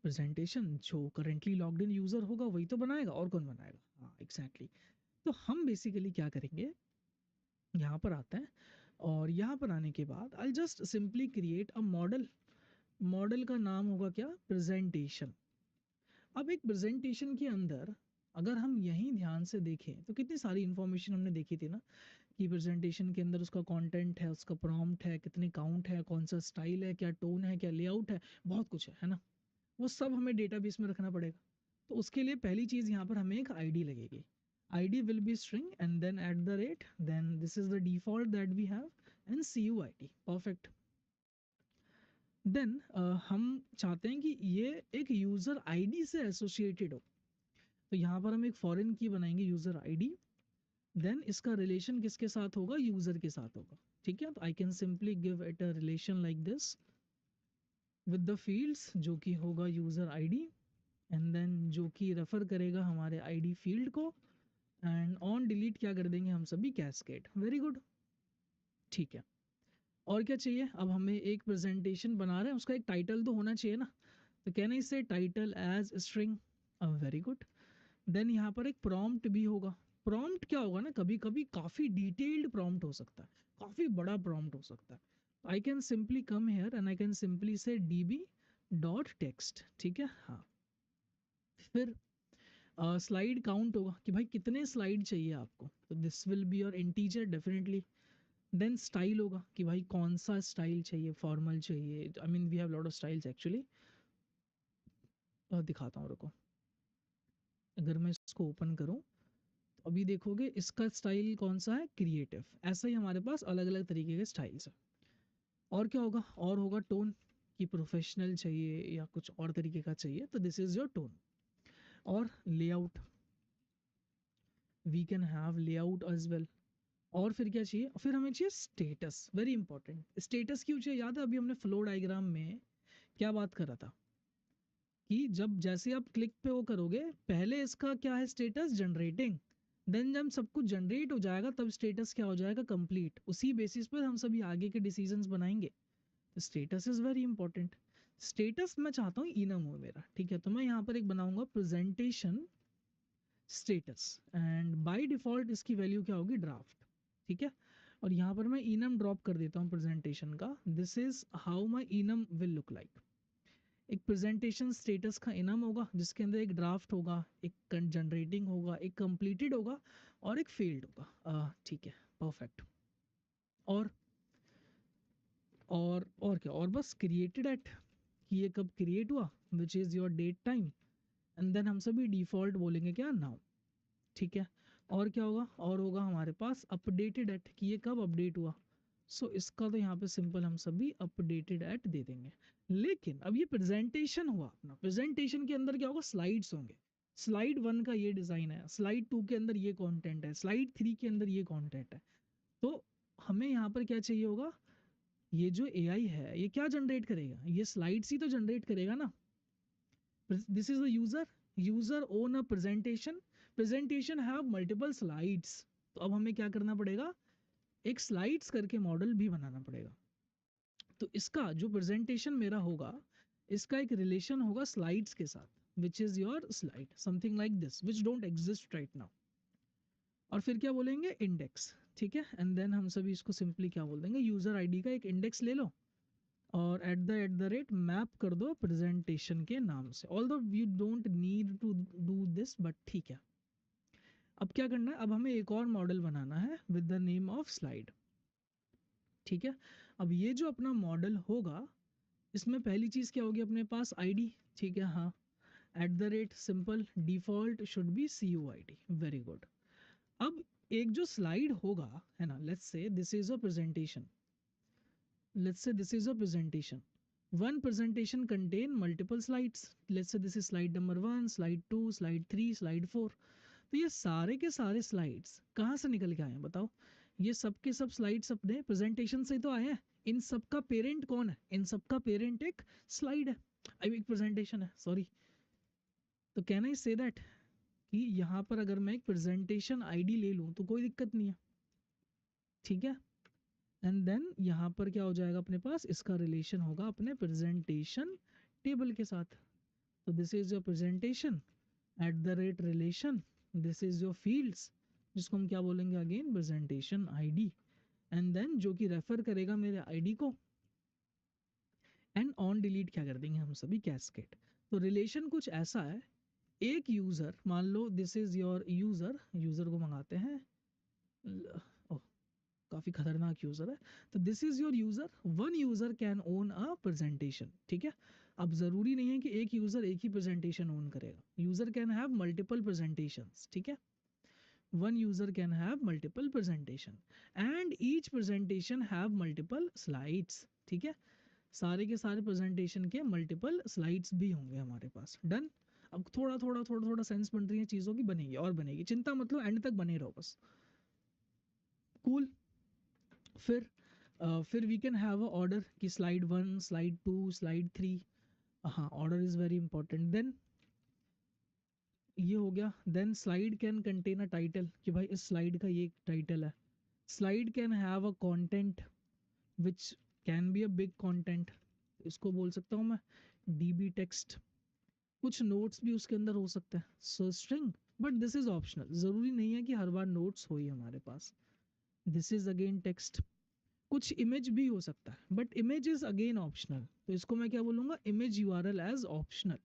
Presentation जो currently logged in user होगा वही तो बनाएगा, और कौन बनाएगा। हाँ एग्जैक्टली। तो हम बेसिकली क्या करेंगे, यहाँ पर आते हैं और यहाँ पर आने के बाद I just simply create a model. Model का नाम होगा क्या, प्रेजेंटेशन। अब एक प्रेजेंटेशन के अंदर अगर हम यहीं ध्यान से देखें तो कितनी सारी इन्फॉर्मेशन हमने देखी थी ना, कि प्रेजेंटेशन के अंदर उसका कंटेंट है, उसका प्रॉम्प्ट है, कितने काउंट है, कौन सा स्टाइल है, क्या टोन है, क्या लेआउट है, बहुत कुछ है ना। वो सब हमें डेटाबेस में रखना पड़ेगा। तो उसके लिए पहली चीज़ यहाँ पर हमें एक आईडी लगेगी। ID will be string and then at the rate, then this is the default that we have and CUID, perfect. Then हम चाहते हैं कि ये एक यूज़र आईडी से एसोसिएटेड हो, तो यहाँ पर हम एक फॉरेन की बनाएंगे यूज़र आईडी। देन इसका रिलेशन किसके साथ होगा, यूज़र के साथ होगा। ठीक है, तो I can simply give it a relation like this with the fields, जो कि होगा यूज़र आईडी, एंड देन जो कि रेफर करेगा हमारे आईडी फील्ड को, एंड ऑन डिलीट क्या कर देंगे हम सभी, कैस्केड। वेरी गुड, ठीक है। और क्या चाहिए, अब हमें एक प्रेजेंटेशन बना रहे हैं, उसका एक टाइटल तो होना चाहिए ना, तो कहना इससे title as string. Very good. Then यहाँ पर एक प्रॉम्प्ट भी होगा। प्रॉम्प्ट क्या होगा ना, कभी कभी काफ़ी डिटेल्ड प्रॉम्प्ट हो सकता है, काफ़ी बड़ा प्रॉम्प्ट हो सकता है। I can simply come here and I can simply से db.text, ठीक है। हाँ, फिर स्लाइड काउंट होगा कि भाई कितने स्लाइड चाहिए आपको, तो this will be your integer definitely. Then style होगा कि भाई कौन सा स्टाइल चाहिए, फॉर्मल चाहिए, I mean we have lot of styles actually. दिखाता हूँ रुको, अगर मैं इसको ओपन करूँ तो अभी देखोगे इसका स्टाइल कौन सा है, क्रिएटिव। ऐसा ही हमारे पास अलग अलग तरीके के स्टाइल्स हैं। और क्या होगा, और होगा टोन, कि प्रोफेशनल चाहिए या कुछ और तरीके का चाहिए, तो दिस इज योर टोन। और layout, we can have layout as well. और फिर क्या चाहिए, फिर हमें चाहिए स्टेटस, वेरी इंपॉर्टेंट। स्टेटस क्यों चाहिए, याद है अभी हमने फ्लो डायग्राम में क्या बात कर रहा था, कि जब जैसे आप क्लिक पे वो करोगे, पहले इसका क्या है स्टेटस, जनरेटिंग। देन जब सब कुछ जनरेट हो जाएगा तब स्टेटस क्या हो जाएगा, कंप्लीट। उसी बेसिस पर हम सभी आगे के डिसीजंस बनाएंगे। तो status is very important. Status मैं चाहता हूँ इनम हो मेरा, ठीक है, तो मैं यहाँ पर एक बनाऊंगा presentation status, and by default इसकी वैल्यू क्या होगी, ड्राफ्ट, ठीक है। और यहाँ पर मैं इनम ड्रॉप कर देता हूँ प्रेजेंटेशन का। This is how my enum will look like. एक प्रेजेंटेशन स्टेटस का इनम होगा जिसके अंदर एक ड्राफ्ट होगा, एक जनरेटिंग होगा, एक कंप्लीटेड होगा और एक फेल्ड होगा। ठीक है, परफेक्ट। और और क्या, और बस क्रिएटेड एट, कि ये कब क्रिएट हुआ, which is your date time, and then हम सभी डिफॉल्ट बोलेंगे क्या, नाउ, ठीक है। और क्या होगा, और होगा हमारे पास अपडेटेड एट, कि ये कब अपडेट हुआ। सो इसका तो यहाँ पे सिंपल हम सभी अपडेटेड एट दे देंगे। लेकिन अब ये प्रेजेंटेशन हुआ अपना, प्रेजेंटेशन के अंदर क्या होगा, स्लाइड्स होंगे। स्लाइड 1 का ये डिज़ाइन है, स्लाइड 2 के अंदर ये कंटेंट है, स्लाइड 3 के अंदर ये कंटेंट है। तो हमें यहाँ पर क्या चाहिए होगा, ये जो एआई है ये क्या जनरेट करेगा, ये स्लाइड्स ही तो जनरेट करेगा ना। This is the user, user own a presentation, presentation have multiple slides. तो अब हमें क्या करना पड़ेगा, एक स्लाइड्स करके मॉडल भी बनाना पड़ेगा। तो इसका जो प्रेजेंटेशन मेरा होगा, इसका एक रिलेशन होगा स्लाइड्स के साथ, which is your slide, something like this, which don't exist right now. और फिर क्या बोलेंगे, इंडेक्स, ठीक है। एंड देन हम सभी इसको सिंपली क्या बोल देंगे, यूजर आईडी का एक इंडेक्स ले लो और एट द रेट मैप कर दो प्रेजेंटेशन के नाम से। Although you don't need to do this, but ठीक है। अब क्या करना है, अब हमें एक और मॉडल बनाना है with the name of slide, ठीक है। अब ये जो अपना मॉडल होगा, इसमें पहली चीज़ क्या होगी अपने पास, आईडी, ठीक है। हाँ, eight the rate simple default should be CUID, very good. अब एक जो स्लाइड होगा है ना, let's say this is a presentation, let's say this is a presentation, one presentation contain multiple slides, let's say this is slide number 1, slide 2, slide 3, slide 4। तो ये सारे के सारे स्लाइड्स कहाँ से निकल के आए हैं बताओ, ये सब के सब स्लाइड्स अपने प्रेजेंटेशन से ही तो आए हैं। इन सब का पेरेंट कौन है, इन सब का पेरेंट एक स्लाइड है, आई एक प्रेजेंटेशन है, सॉरी। तो कैन आई से दैट कि यहाँ पर अगर मैं एक प्रेजेंटेशन आईडी ले लूँ तो कोई दिक्कत नहीं है, ठीक है। एंड देन यहाँ पर क्या हो जाएगा अपने पास, इसका रिलेशन होगा अपने प्रेजेंटेशन टेबल के साथ। तो this is your presentation at the rate relation, this is your fields जिसको हम क्या बोलेंगे again presentation ID, and then जो कि रेफर करेगा मेरे आईडी को, एंड ऑन डिलीट क्या कर देंगे हम सभी कैस्केड। तो रिलेशन कुछ ऐसा है, एक यूजर मान लो this is your user, user को मंगाते हैं, ओह काफी खतरनाक यूजर है, तो this is your user, one user can own a presentation, ठीक है। अब जरूरी नहीं है कि एक यूजर एक ही प्रेजेंटेशन ओन करेगा, user can have multiple presentations, ठीक है। one user can have multiple presentation and each presentation have multiple slides, ठीक है। सारे के सारे प्रेजेंटेशन के मल्टीपल स्लाइड्स भी होंगे हमारे पास, डन। अब थोड़ा सेंस बन रही है चीज़ों की, बनेगी और बनेगी, चिंता मतलब एंड तक बने रहो बस, कूल। फिर we can have a order कि स्लाइड 1, स्लाइड 2, स्लाइड 3, हाँ order is very important. Then ये हो गया, then slide can contain a title कि भाई इस स्लाइड का ये टाइटल है, slide can have a content which can be a big content, इसको बोल सकता हूँ मैं डीबी टेक्स्ट, कुछ नोट्स भी उसके अंदर हो सकते हैं, सो string, but this is optional, ज़रूरी नहीं है कि हर बार नोट्स हो ही हमारे पास, दिस इज अगेन टेक्स्ट, कुछ इमेज भी हो सकता है but image is again optional, तो इसको मैं क्या बोलूँगा image URL as optional.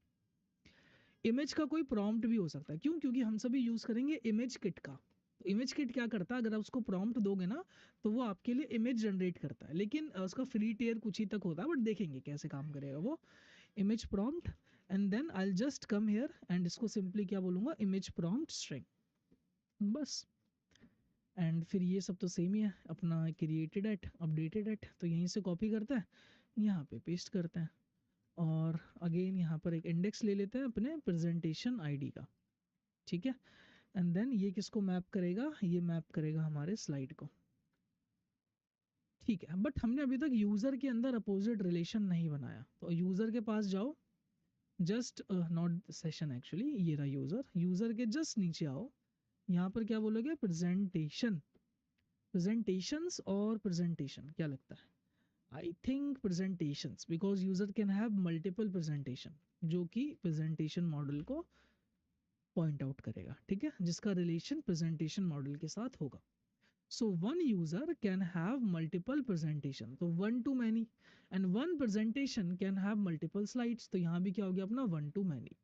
Image का कोई प्रॉम्प्ट भी हो सकता है, क्यों, क्योंकि हम सभी यूज़ करेंगे इमेज किट का। इमेज किट क्या करता है, अगर आप उसको प्रॉम्प्ट दोगे ना तो वो आपके लिए इमेज जनरेट करता है, लेकिन उसका फ्री टियर कुछ ही तक होता है, बट देखेंगे कैसे काम करेगा वो image prompt. And then I will just come here and इसको सिंपली क्या बोलूँगा इमेज प्रॉम्प्ट स्ट्रिंग, बस। एंड फिर ये सब तो सेम ही है अपना, क्रिएटेड एट अपडेटेड एट, तो यहीं से कॉपी करते हैं यहाँ पे पेस्ट करते हैं, और अगेन यहाँ पर एक इंडेक्स ले लेते हैं अपने प्रेजेंटेशन आईडी का, ठीक है। एंड देन ये किसको मैप करेगा, ये मैप करेगा हमारे स्लाइड को, ठीक है। बट हमने अभी तक यूज़र के अंदर अपोजिट रिलेशन नहीं बनाया, तो यूज़र के पास जाओ, जस्ट नॉट सेशन एक्चुअली, ये रहा यूज़र, यूज़र के जस्ट नीचे आओ, यहाँ पर क्या बोलोगे प्रेजेंटेशन, प्रेजेंटेशंस और प्रेजेंटेशन, क्या लगता है, I think presentations, because user can have multiple presentation, जो कि प्रेजेंटेशन मॉडल को पॉइंट आउट करेगा, ठीक है, जिसका रिलेशन प्रेजेंटेशन मॉडल के साथ होगा। So one user can have multiple presentation, तो one to many, and one presentation can have multiple slides, तो यहाँ भी क्या हो गया अपना वन टू मैनी,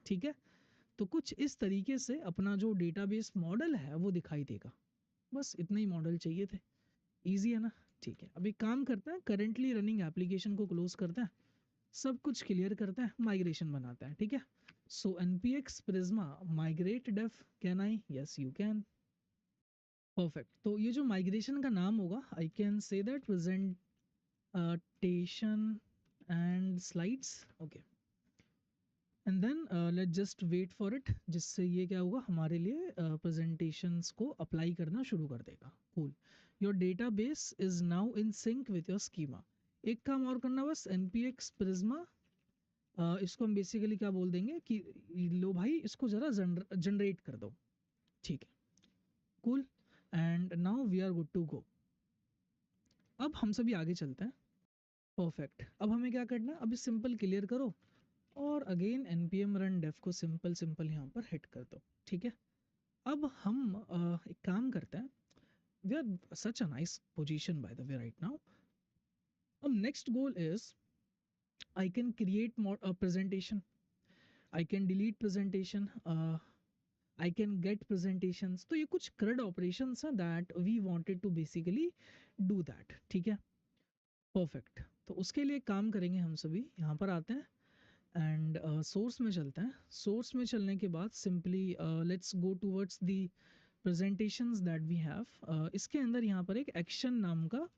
ठीक है। तो कुछ इस तरीके से अपना जो डेटाबेस मॉडल है वो दिखाई देगा, बस इतने ही मॉडल चाहिए थे, ईजी है ना, ठीक है। अभी काम करते हैं, करेंटली रनिंग एप्लीकेशन को क्लोज करते हैं, सब कुछ क्लियर करते हैं, माइग्रेशन बनाते हैं, ठीक है। So npx prisma migrate def, can I, yes you can, perfect. तो ये जो माइग्रेशन का नाम होगा, I can say that presentation and slides, okay, and then let just wait for it, जिससे ये क्या होगा हमारे लिए प्रेजेंटेशंस को अप्लाई करना शुरू कर देगा, cool. Your data base is now in sync with your schema, एक काम और करना बस, npx prisma, इसको हम बेसिकली क्या बोल देंगे कि लो भाई इसको ज़रा जनरेट कर दो, ठीक है, cool. And now we are good to go, अब हम सभी आगे चलते हैं, परफेक्ट। अब हमें क्या करना है, अभी सिंपल क्लियर करो, और अगेन npm run dev को सिंपल सिंपल यहाँ पर हिट कर दो, ठीक है। अब हम एक काम करते हैं, we are such a nice position by the way right now. अब next goal is I can create presentation, I can delete presentation, I can get presentations, तो ये कुछ CRUD operations हैं that we wanted to basically do that, ठीक है, perfect. तो उसके लिए काम करेंगे हम सभी, यहाँ पर आते हैं एंड सोर्स में चलते हैं, सोर्स में चलने के बाद simply let's go towards the presentations that we have, इसके अंदर यहाँ पर एक एक्शन नाम का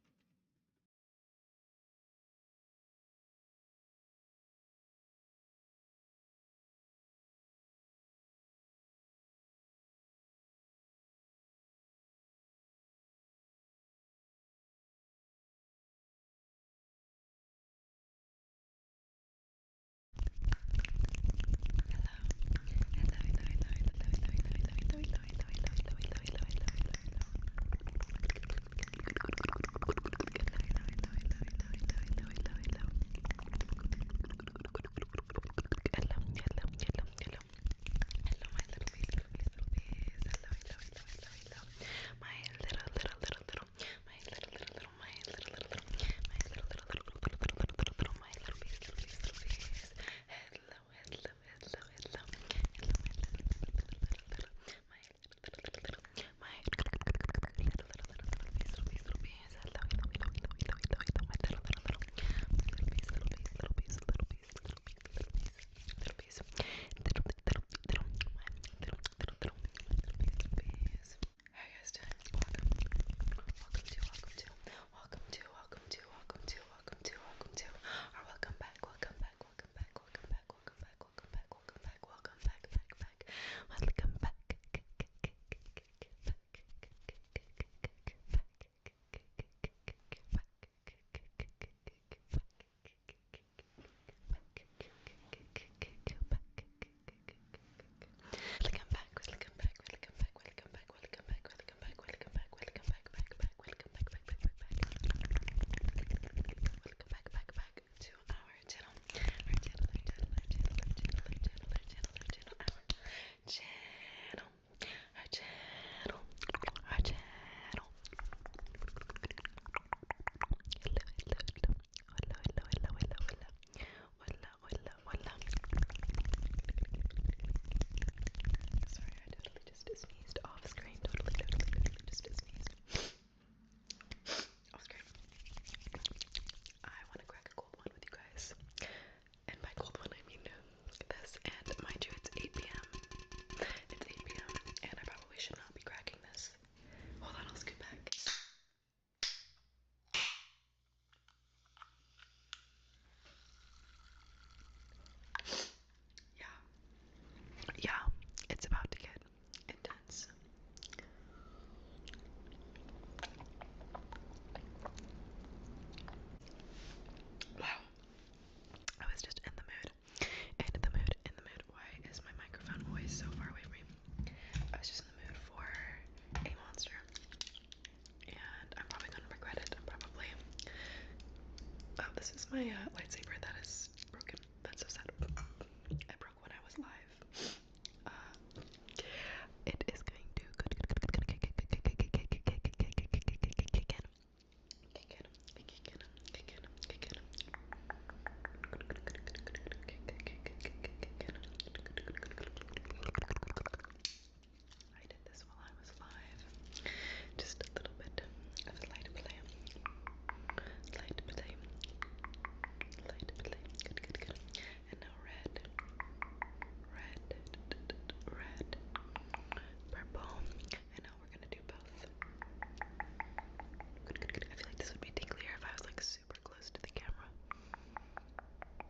my lightsaber that is broken. That's so sad. I broke when I was live. It is going to I did this while I was live. Just a little bit of light play. Light play. Light play. Good, good, good. And now red. Red. Red. Purple. And now we're gonna do both. Good, good, good. I feel like this would be tinklier if I was like super close to the camera.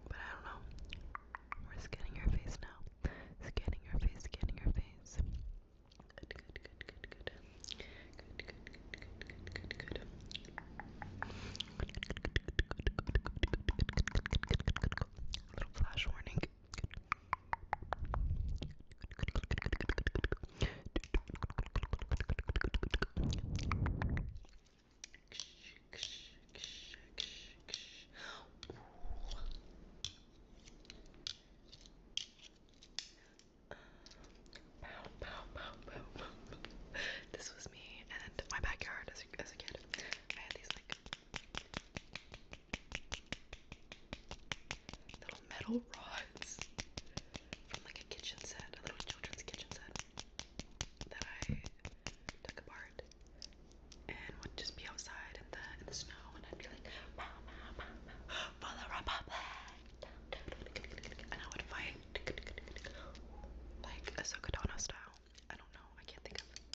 But I don't know. We're scanning your face now. Scanning your face, scanning your face. Good, good, good, good, good. Good, good, good, good, good, good. Little flash warning. Pow, pow, pow, pow, pow. This was me and my backyard as a kid. I had these like little metal rods